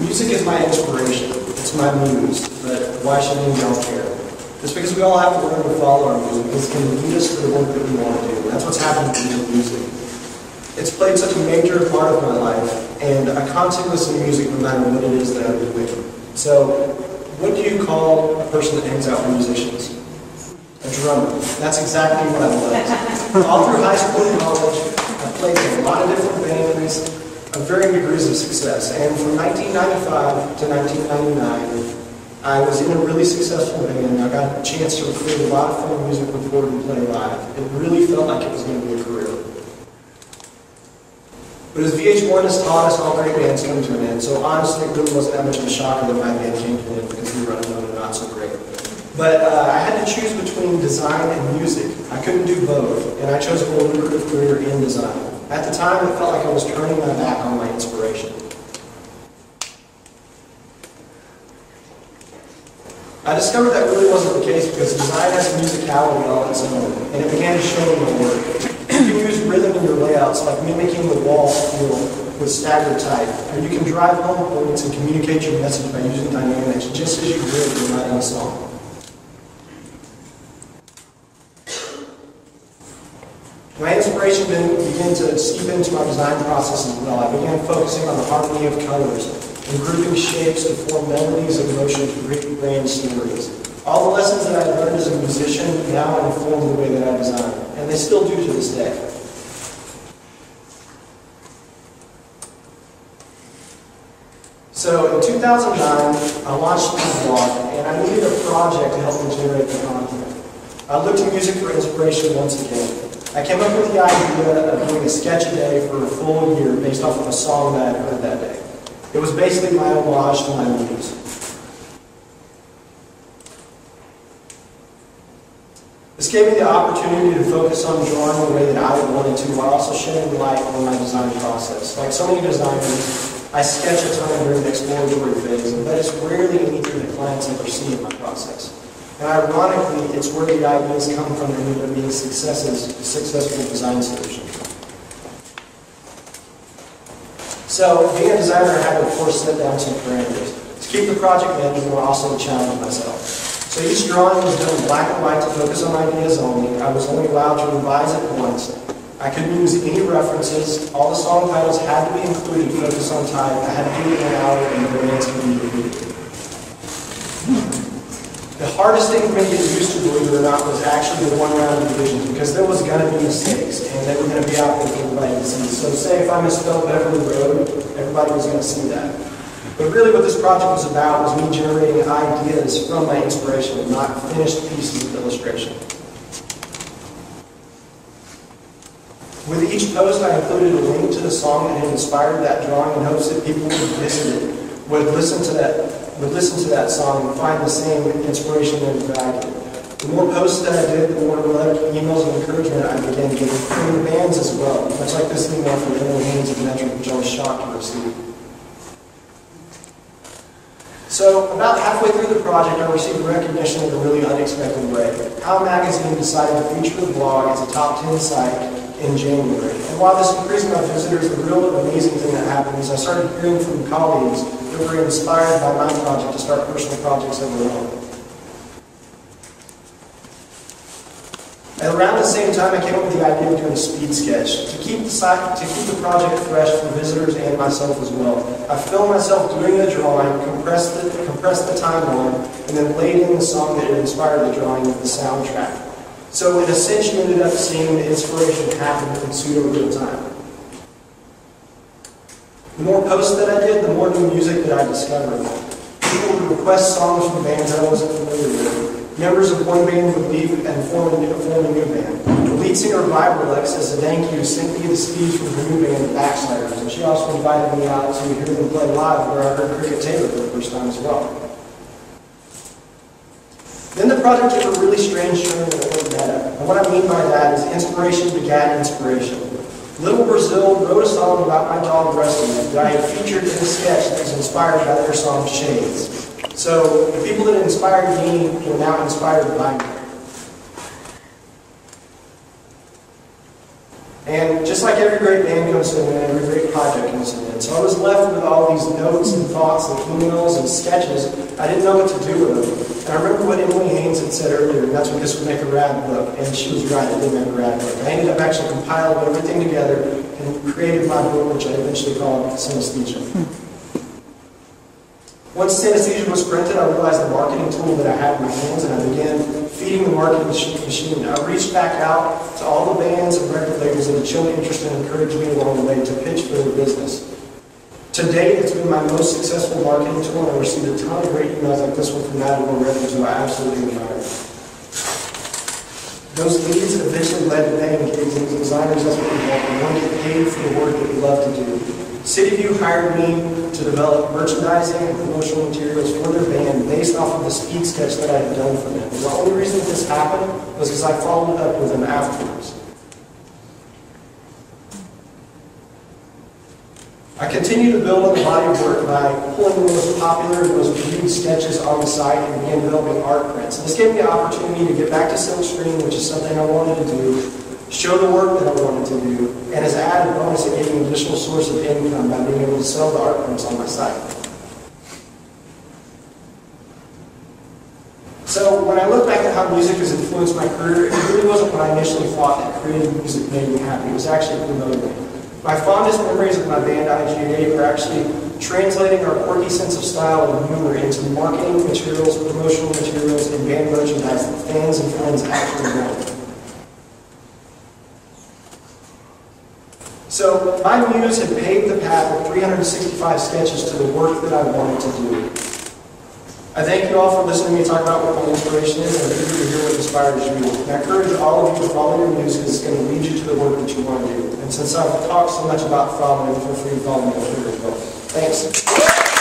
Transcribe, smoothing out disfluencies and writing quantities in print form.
Music is my inspiration. It's my muse. But why should anyone care? It's because we all have to learn to follow our music because it can lead us to the work that we want to do. And that's what's happened with music. It's played such a major part of my life, and I constantly listen to music no matter what it is that I'm doing. So, what do you call a person that hangs out with musicians? A drummer. That's exactly what I was. All through high school and college, I played in a lot of different bands of varying degrees of success. And from 1995 to 1999, I was in a really successful band. I got a chance to record a lot of fun music, record and play live. It really felt like it was going to be a career. But as VH1 has taught us, all great bands come to an end. So honestly, it really wasn't that much of a shocker that my band came to an end because we were unknown and not so great. But I had to choose between design and music. I couldn't do both, and I chose a more lucrative career in design. At the time, it felt like I was turning my back on my inspiration. I discovered that really wasn't the case because design has musicality all its own, and it began to show in my work. You can use rhythm in your layouts, like mimicking the wall feel with staggered type, or you can drive home points and communicate your message by using dynamics, just as you would when writing a song. My inspiration began to seep into my design process as well. I began focusing on the harmony of colors and grouping shapes to form melodies and motion to create grand stories. All the lessons that I learned as a musician now inform the way that I design, and they still do to this day. So in 2009, I launched this blog, and I needed a project to help me generate the content. I looked to music for inspiration once again. I came up with the idea of doing a sketch a day for a full year based off of a song that I had heard that day. It was basically my homage to my muse. This gave me the opportunity to focus on drawing the way that I wanted to while also shedding light on my design process. Like so many designers, I sketch a ton during the exploratory phase, but it's rarely anything that clients ever see in my process. And ironically, it's where the ideas come from that end up being successful design solutions. So, being a designer, I had to, of course, set down some parameters. To keep the project manageable, I also challenged myself. So each drawing was done in black and white to focus on ideas only. I was only allowed to revise it once. I couldn't use any references. All the song titles had to be included, focus on type. I had to do it in an hour, and the bands could be repeated. The hardest thing for me to get used to, believe it or not, was actually the one round of divisions, because there was going to be mistakes, and they were going to be out there for everybody to see. So say if I misspelled Beverly Road, everybody was going to see that. But really what this project was about was me generating ideas from my inspiration, not finished pieces of illustration. With each post, I included a link to the song that had inspired that drawing in hopes that people who visited would listen to that song and find the same inspiration that I did. The more posts that I did, the more emails and encouragement I began getting from the bands as well, much like this email from Emily Haynes of Metric, which I was shocked to receive. So, about halfway through the project, I received recognition in a really unexpected way. How Magazine decided to feature the blog as a top 10 site in January. And while this increased my visitors, the real amazing thing that happened is I started hearing from colleagues that were inspired by my project to start personal projects of their own. At around the same time, I came up with the idea of doing a speed sketch to keep the project fresh for visitors and myself as well. I filmed myself doing the drawing, compressed the timeline, and then laid in the song that had inspired the drawing with the soundtrack. So in a sense, you ended up seeing the inspiration happen in pseudo-real time. The more posts that I did, the more new music that I discovered. People would request songs from bands that I wasn't familiar with. Members of one band would leave and form a new band. The lead singer of Vibralex, as a thank you, sent me the speech from her new band, the Backsliders, and she also invited me out to hear them play live, where I heard Cricket Taylor for the first time as well. Then the project took a really strange turn in the meta. And what I mean by that is inspiration begat inspiration. Little Brazil wrote a song about my dog Rusty that I had featured in a sketch that was inspired by their song Shades. So the people that inspired me were now inspired by me. And just like every great band comes to an end, every great project comes to an end. So I was left with all all these notes and thoughts and emails and sketches. I didn't know what to do with them. And I remember what Emily Haynes had said earlier, and that's what this would make a rad book, and she was right, it did make a rad book. I ended up actually compiling everything together and created my book, which I eventually called Synesthesia. Once Synesthesia was printed, I realized the marketing tool that I had in my hands, and I began feeding the marketing machine. I reached back out to all the bands and record labels that had shown interest and encouraged me along the way to pitch for their business. To date, it's been my most successful marketing tool, and I received a ton of great emails like this one from Matador Records, who I absolutely admire. Those leads eventually led to paying gigs, and as designers, that's what we want. We want to get paid for the work that we love to do. CityView hired me to develop merchandising and promotional materials for their band based off of the speed sketch that I had done for them. The only reason that this happened was because I followed up with them afterwards. I continue to build on the body of work by pulling the most popular and most viewed sketches on the site and began developing art prints. And this gave me the opportunity to get back to silkscreen, which is something I wanted to do, show the work that I wanted to do, and as an added bonus, it gave me an additional source of income by being able to sell the art prints on my site. So when I look back at how music has influenced my career, it really wasn't what I initially thought that creating music made me happy. It was actually promoting me. My fondest memories of my band AIGA are actually translating our quirky sense of style and humor into marketing materials, promotional materials, and band merchandise that fans and friends actually want. So my muse had paved the path with 365 sketches to the work that I wanted to do. I thank you all for listening to me talk about what my inspiration is, and I'm eager to hear what inspires you. And I encourage all of you to follow your muse, because it's going to lead you to the work that you want to do. And since I've talked so much about following, feel free to follow me on Twitter as well. Thanks.